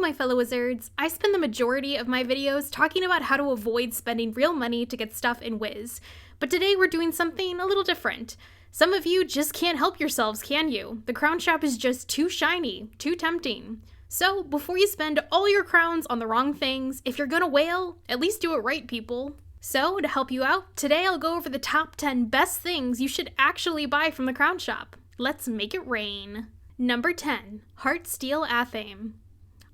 my fellow wizards. I spend the majority of my videos talking about how to avoid spending real money to get stuff in Wiz. But today we're doing something a little different. Some of you just can't help yourselves, can you? The crown shop is just too shiny, too tempting. So before you spend all your crowns on the wrong things, if you're gonna whale, at least do it right, people. So to help you out, today I'll go over the top 10 best things you should actually buy from the crown shop. Let's make it rain. Number 10, heartsteel athame.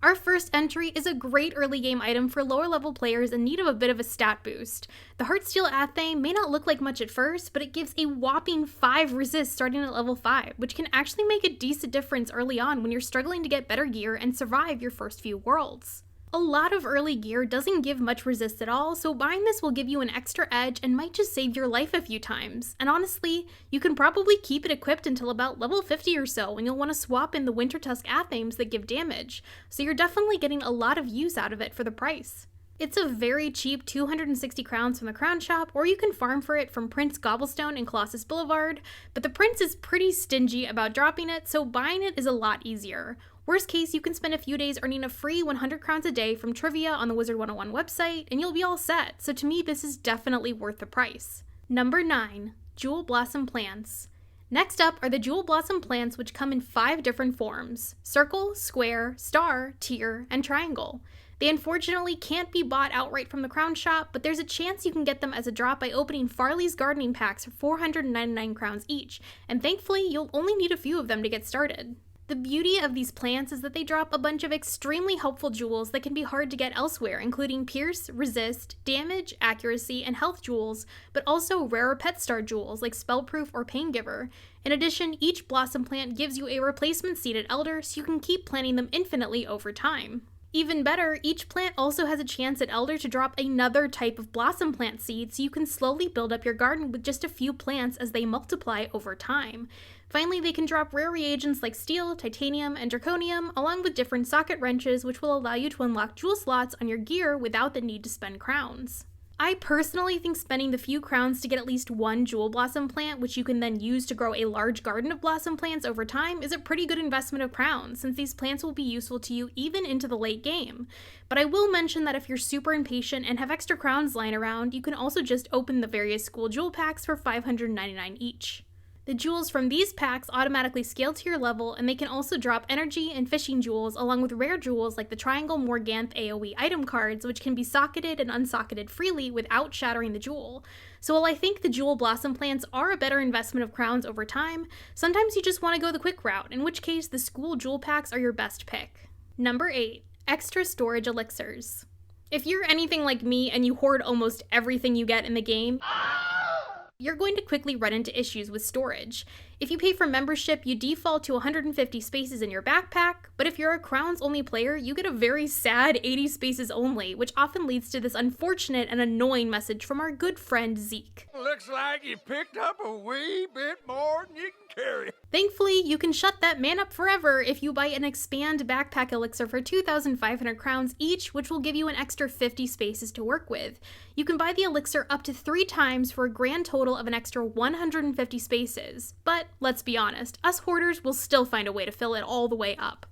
Our first entry is a great early game item for lower level players in need of a bit of a stat boost. The heartsteel athame may not look like much at first, but it gives a whopping 5 resist starting at level 5, which can actually make a decent difference early on when you're struggling to get better gear and survive your first few worlds. A lot of early gear doesn't give much resist at all, so buying this will give you an extra edge and might just save your life a few times. And honestly, you can probably keep it equipped until about level 50 or so, and you'll want to swap in the Winter Tusk athames that give damage, so you're definitely getting a lot of use out of it for the price. It's a very cheap 260 crowns from the crown shop, or you can farm for it from Prince Gobblestone and Colossus Boulevard, but the prince is pretty stingy about dropping it, so buying it is a lot easier. Worst case, you can spend a few days earning a free 100 crowns a day from trivia on the Wizard101 website, and you'll be all set, so to me this is definitely worth the price. Number 9, Jewel Blossom Plants. Next up are the Jewel Blossom plants, which come in 5 different forms: circle, square, star, tear, and triangle. They unfortunately can't be bought outright from the crown shop, but there's a chance you can get them as a drop by opening Farley's gardening packs for 499 crowns each, and thankfully you'll only need a few of them to get started. The beauty of these plants is that they drop a bunch of extremely helpful jewels that can be hard to get elsewhere, including pierce, resist, damage, accuracy, and health jewels, but also rarer pet star jewels like spellproof or paingiver. In addition, each blossom plant gives you a replacement seeded elder, so you can keep planting them infinitely over time. Even better, each plant also has a chance at Elder to drop another type of blossom plant seed, so you can slowly build up your garden with just a few plants as they multiply over time. Finally, they can drop rare reagents like steel, titanium, and draconium, along with different socket wrenches, which will allow you to unlock jewel slots on your gear without the need to spend crowns. I personally think spending the few crowns to get at least one jewel blossom plant, which you can then use to grow a large garden of blossom plants over time, is a pretty good investment of crowns, since these plants will be useful to you even into the late game. But I will mention that if you're super impatient and have extra crowns lying around, you can also just open the various school jewel packs for 599 each. The jewels from these packs automatically scale to your level, and they can also drop energy and fishing jewels along with rare jewels like the Triangle Morganth AoE item cards, which can be socketed and unsocketed freely without shattering the jewel. So while I think the jewel blossom plants are a better investment of crowns over time, sometimes you just want to go the quick route, in which case the school jewel packs are your best pick. Number 8, extra storage elixirs. If you're anything like me and you hoard almost everything you get in the game, you're going to quickly run into issues with storage. If you pay for membership, you default to 150 spaces in your backpack, but if you're a crowns only player, you get a very sad 80 spaces only, which often leads to this unfortunate and annoying message from our good friend Zeke. Looks like you picked up a wee bit more than you can carry. Thankfully, you can shut that man up forever if you buy an expand backpack elixir for 2,500 crowns each, which will give you an extra 50 spaces to work with. You can buy the elixir up to 3 times for a grand total of an extra 150 spaces, but let's be honest, us hoarders will still find a way to fill it all the way up.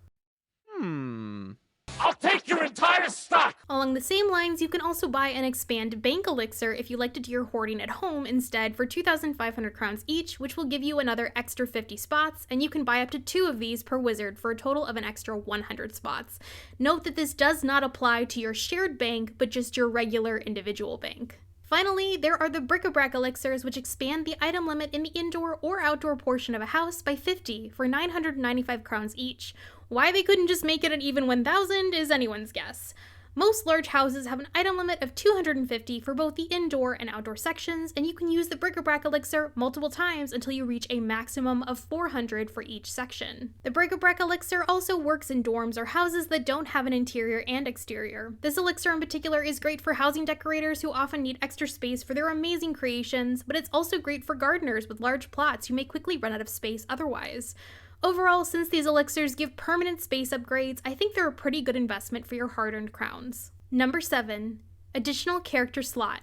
I'll take your entire stock! Along the same lines, you can also buy an expand bank elixir if you like to do your hoarding at home instead for 2,500 crowns each, which will give you another extra 50 spots, and you can buy up to 2 of these per wizard for a total of an extra 100 spots. Note that this does not apply to your shared bank, but just your regular individual bank. Finally, there are the bricabrac elixirs, which expand the item limit in the indoor or outdoor portion of a house by 50 for 995 crowns each. Why they couldn't just make it an even 1,000 is anyone's guess. Most large houses have an item limit of 250 for both the indoor and outdoor sections, and you can use the bricabrac elixir multiple times until you reach a maximum of 400 for each section. The bricabrac elixir also works in dorms or houses that don't have an interior and exterior. This elixir in particular is great for housing decorators who often need extra space for their amazing creations, but it's also great for gardeners with large plots who may quickly run out of space otherwise. Overall, since these elixirs give permanent space upgrades, I think they're a pretty good investment for your hard-earned crowns. Number 7, additional character slot.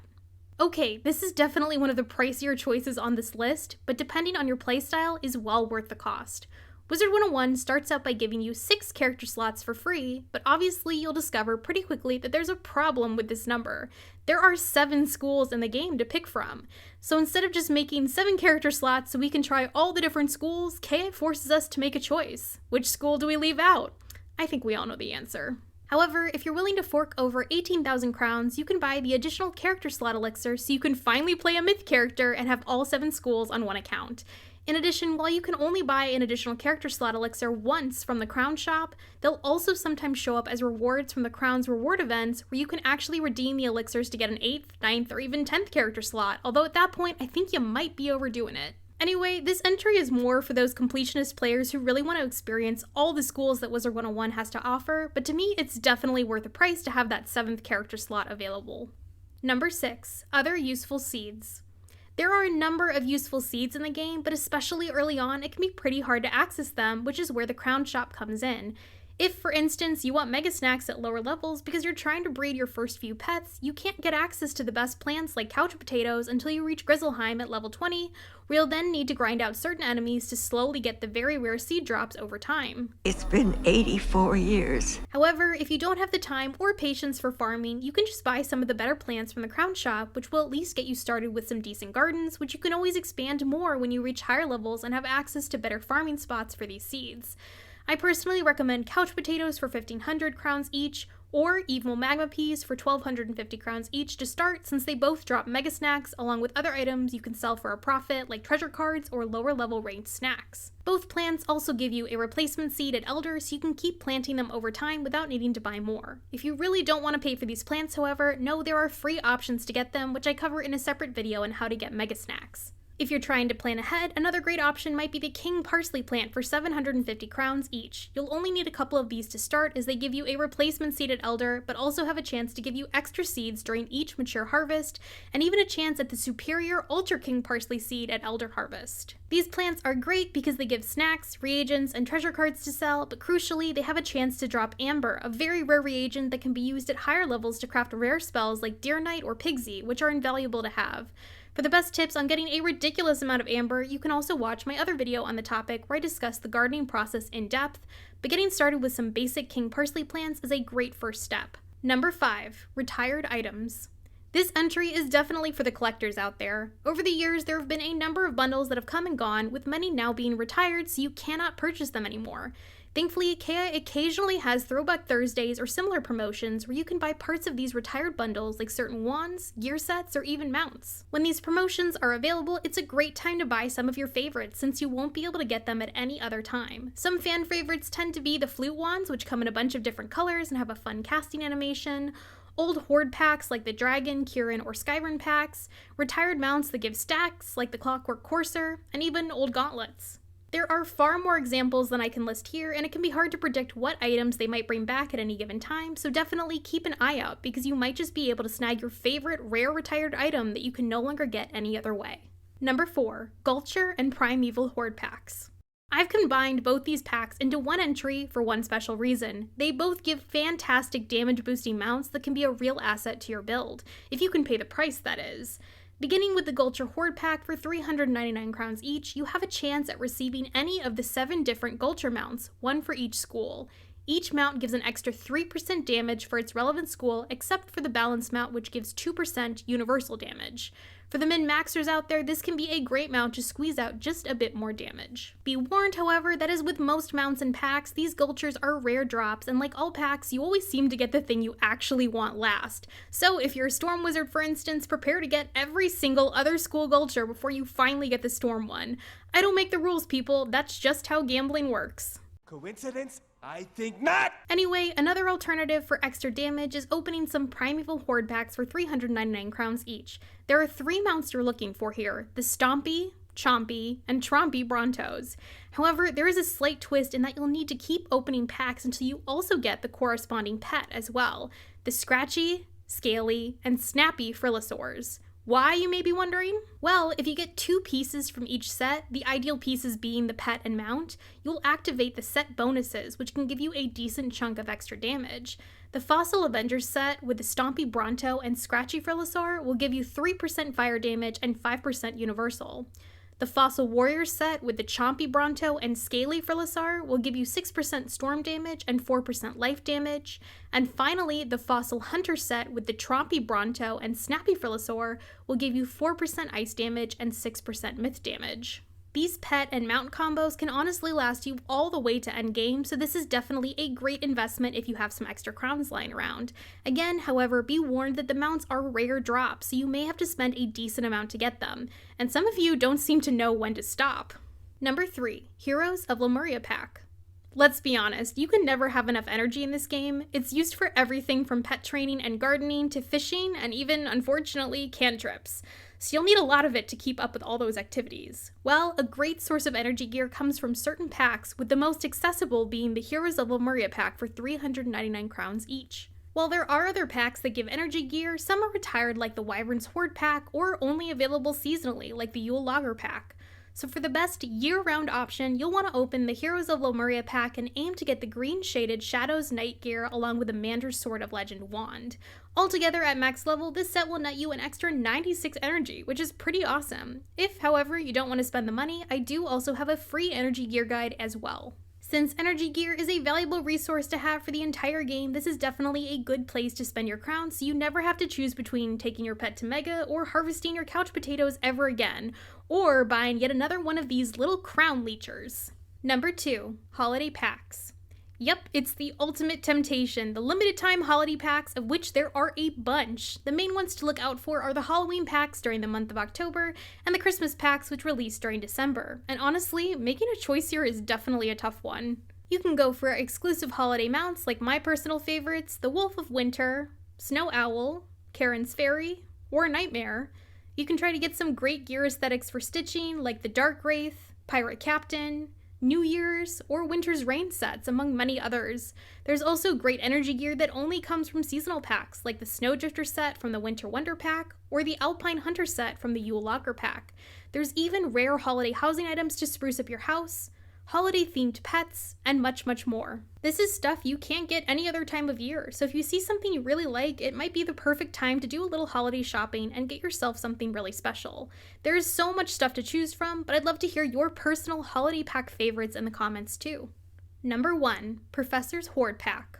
Okay, this is definitely one of the pricier choices on this list, but depending on your playstyle is well worth the cost. Wizard101 starts out by giving you 6 character slots for free, but obviously you'll discover pretty quickly that there's a problem with this number. There are 7 schools in the game to pick from. So instead of just making 7 character slots so we can try all the different schools, KI forces us to make a choice. Which school do we leave out? I think we all know the answer. However, if you're willing to fork over 18,000 crowns, you can buy the additional character slot elixir so you can finally play a myth character and have all 7 schools on one account. In addition, while you can only buy an additional character slot elixir once from the Crown shop, they'll also sometimes show up as rewards from the Crown's reward events where you can actually redeem the elixirs to get an 8th, 9th, or even 10th character slot, although at that point I think you might be overdoing it. Anyway, this entry is more for those completionist players who really want to experience all the schools that Wizard101 has to offer, but to me it's definitely worth the price to have that 7th character slot available. Number 6. Other useful seeds. There are a number of useful seeds in the game, but especially early on, it can be pretty hard to access them, which is where the Crown shop comes in. If, for instance, you want mega snacks at lower levels because you're trying to breed your first few pets, you can't get access to the best plants like couch potatoes until you reach Grizzleheim at level 20, where you'll then need to grind out certain enemies to slowly get the very rare seed drops over time. It's been 84 years. However, if you don't have the time or patience for farming, you can just buy some of the better plants from the Crown shop, which will at least get you started with some decent gardens, which you can always expand more when you reach higher levels and have access to better farming spots for these seeds. I personally recommend couch potatoes for 1,500 crowns each, or evil magma peas for 1,250 crowns each to start, since they both drop mega snacks along with other items you can sell for a profit like treasure cards or lower level ranked snacks. Both plants also give you a replacement seed at Elder so you can keep planting them over time without needing to buy more. If you really don't want to pay for these plants, however, know there are free options to get them, which I cover in a separate video on how to get mega snacks. If you're trying to plan ahead, another great option might be the King Parsley plant for 750 crowns each. You'll only need a couple of these to start as they give you a replacement seed at Elder, but also have a chance to give you extra seeds during each mature harvest, and even a chance at the superior Ultra King Parsley seed at Elder Harvest. These plants are great because they give snacks, reagents, and treasure cards to sell, but crucially, they have a chance to drop Amber, a very rare reagent that can be used at higher levels to craft rare spells like Deer Knight or Pigsy, which are invaluable to have. For the best tips on getting a ridiculous amount of amber, you can also watch my other video on the topic where I discuss the gardening process in depth, but getting started with some basic King Parsley plants is a great first step. Number 5. Retired items. This entry is definitely for the collectors out there. Over the years, there have been a number of bundles that have come and gone, with many now being retired so you cannot purchase them anymore. Thankfully, KI occasionally has Throwback Thursdays or similar promotions where you can buy parts of these retired bundles like certain wands, gear sets, or even mounts. When these promotions are available, it's a great time to buy some of your favorites since you won't be able to get them at any other time. Some fan favorites tend to be the flute wands, which come in a bunch of different colors and have a fun casting animation, old hoard packs like the Dragon, Kieran, or Skyrim packs, retired mounts that give stacks like the Clockwork Courser, and even old gauntlets. There are far more examples than I can list here, and it can be hard to predict what items they might bring back at any given time, so definitely keep an eye out because you might just be able to snag your favorite rare retired item that you can no longer get any other way. Number 4. Ghulture and primeval hoard packs. I've combined both these packs into one entry for one special reason. They both give fantastic damage boosting mounts that can be a real asset to your build, if you can pay the price, that is. Beginning with the Ghulture Hoard Pack for 399 crowns each, you have a chance at receiving any of the 7 different Ghulture mounts, one for each school. Each mount gives an extra 3% damage for its relevant school, except for the Balance mount, which gives 2% universal damage. For the min-maxers out there, this can be a great mount to squeeze out just a bit more damage. Be warned, however, that as with most mounts and packs, these Ghultures are rare drops, and like all packs, you always seem to get the thing you actually want last. So if you're a Storm Wizard, for instance, prepare to get every single other school Ghulture before you finally get the Storm one. I don't make the rules, people, that's just how gambling works. Coincidence? I think not! Anyway, another alternative for extra damage is opening some primeval hoard packs for 399 crowns each. There are 3 mounts you're looking for here, the Stompy, Chompy, and Trompy Brontos. However, there is a slight twist in that you'll need to keep opening packs until you also get the corresponding pet as well, the Scratchy, Scaly, and Snappy Frillosaurs. Why, you may be wondering? Well, if you get 2 pieces from each set, the ideal pieces being the pet and mount, you'll activate the set bonuses, which can give you a decent chunk of extra damage. The Fossil Avengers set with the Stompy Bronto and Scratchy Frillosaur will give you 3% fire damage and 5% universal. The Fossil Warrior set with the Chompy Bronto and Scaly Frilisar will give you 6% storm damage and 4% life damage. And finally, the Fossil Hunter set with the Trompy Bronto and Snappy Frilisar will give you 4% ice damage and 6% myth damage. These pet and mount combos can honestly last you all the way to endgame, so this is definitely a great investment if you have some extra crowns lying around. Again, however, be warned that the mounts are rare drops, so you may have to spend a decent amount to get them, and some of you don't seem to know when to stop. Number 3, Heroes of Lemuria pack. Let's be honest, you can never have enough energy in this game. It's used for everything from pet training and gardening to fishing and even, unfortunately, cantrips. So you'll need a lot of it to keep up with all those activities. Well, a great source of energy gear comes from certain packs, with the most accessible being the Heroes of Lemuria pack for 399 crowns each. While there are other packs that give energy gear, some are retired like the Wyvern's Hoard pack or only available seasonally like the Yule Logger pack. So for the best year-round option, you'll want to open the Heroes of Lemuria pack and aim to get the green-shaded Shadows Night gear along with the Mander's Sword of Legend wand. Altogether, at max level, this set will net you an extra 96 energy, which is pretty awesome. If, however, you don't want to spend the money, I do also have a free energy gear guide as well. Since energy gear is a valuable resource to have for the entire game, this is definitely a good place to spend your crowns so you never have to choose between taking your pet to Mega or harvesting your couch potatoes ever again, or buying yet another one of these little crown leechers. Number 2, holiday packs. Yep, it's the ultimate temptation, the limited time holiday packs, of which there are a bunch. The main ones to look out for are the Halloween packs during the month of October, and the Christmas packs which release during December. And honestly, making a choice here is definitely a tough one. You can go for exclusive holiday mounts like my personal favorites, the Wolf of Winter, Snow Owl, Karen's Fairy, or Nightmare. You can try to get some great gear aesthetics for stitching like the Dark Wraith, Pirate Captain, New Year's, or Winter's Rain sets, among many others. There's also great energy gear that only comes from seasonal packs, like the Snowdrifter set from the Winter Wonder pack, or the Alpine Hunter set from the Yule Logger pack. There's even rare holiday housing items to spruce up your house, holiday-themed pets, and much, much more. This is stuff you can't get any other time of year, so if you see something you really like, it might be the perfect time to do a little holiday shopping and get yourself something really special. There is so much stuff to choose from, but I'd love to hear your personal holiday pack favorites in the comments too. Number 1, Professor's Hoard pack.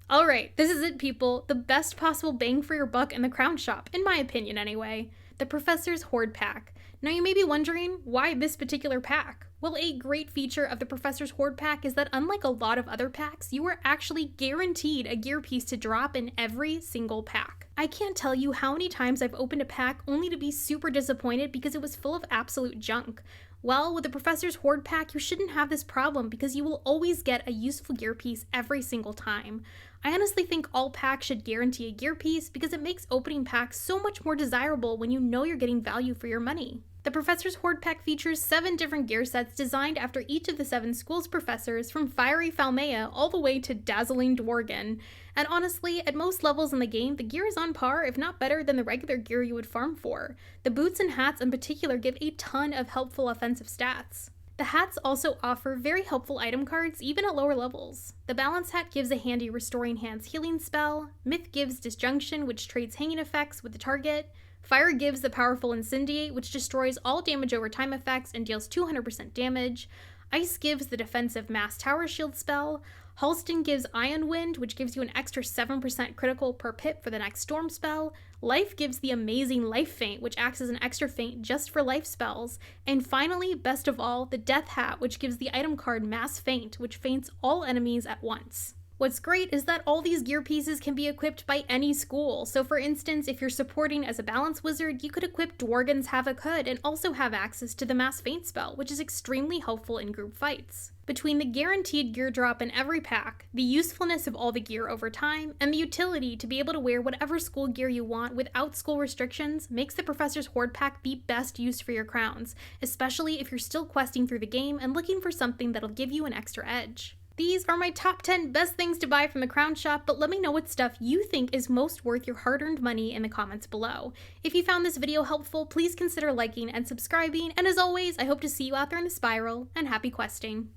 Alright, this is it people, the best possible bang for your buck in the crown shop, in my opinion anyway. The Professor's Hoard pack. Now you may be wondering, why this particular pack? Well, a great feature of the Professor's Hoard pack is that unlike a lot of other packs, you are actually guaranteed a gear piece to drop in every single pack. I can't tell you how many times I've opened a pack only to be super disappointed because it was full of absolute junk. Well, with the Professor's Hoard pack, you shouldn't have this problem because you will always get a useful gear piece every single time. I honestly think all packs should guarantee a gear piece because it makes opening packs so much more desirable when you know you're getting value for your money. The Professor's Hoard pack features 7 different gear sets designed after each of the 7 school's professors, from Fiery Falmea all the way to Dazzling Dworgen. And honestly, at most levels in the game, the gear is on par, if not better, than the regular gear you would farm for. The boots and hats in particular give a ton of helpful offensive stats. The hats also offer very helpful item cards, even at lower levels. The Balance Hat gives a handy Restoring Hands healing spell, Myth gives Disjunction, which trades hanging effects with the target, Fire gives the powerful Incendiate, which destroys all damage over time effects and deals 200% damage, Ice gives the defensive Mass Tower Shield spell, Halston gives Ion Wind, which gives you an extra 7% critical per pip for the next storm spell, Life gives the amazing Life Feint, which acts as an extra feint just for life spells, and finally, best of all, the Death Hat, which gives the item card Mass Feint, which feints all enemies at once. What's great is that all these gear pieces can be equipped by any school, so for instance, if you're supporting as a balance wizard, you could equip Dworgen's Havoc Hood and also have access to the Mass Feint spell, which is extremely helpful in group fights. Between the guaranteed gear drop in every pack, the usefulness of all the gear over time, and the utility to be able to wear whatever school gear you want without school restrictions makes the Professor's Hoard pack the best use for your crowns, especially if you're still questing through the game and looking for something that'll give you an extra edge. These are my top 10 best things to buy from the crown shop, but let me know what stuff you think is most worth your hard-earned money in the comments below. If you found this video helpful, please consider liking and subscribing, and as always, I hope to see you out there in the spiral, and happy questing.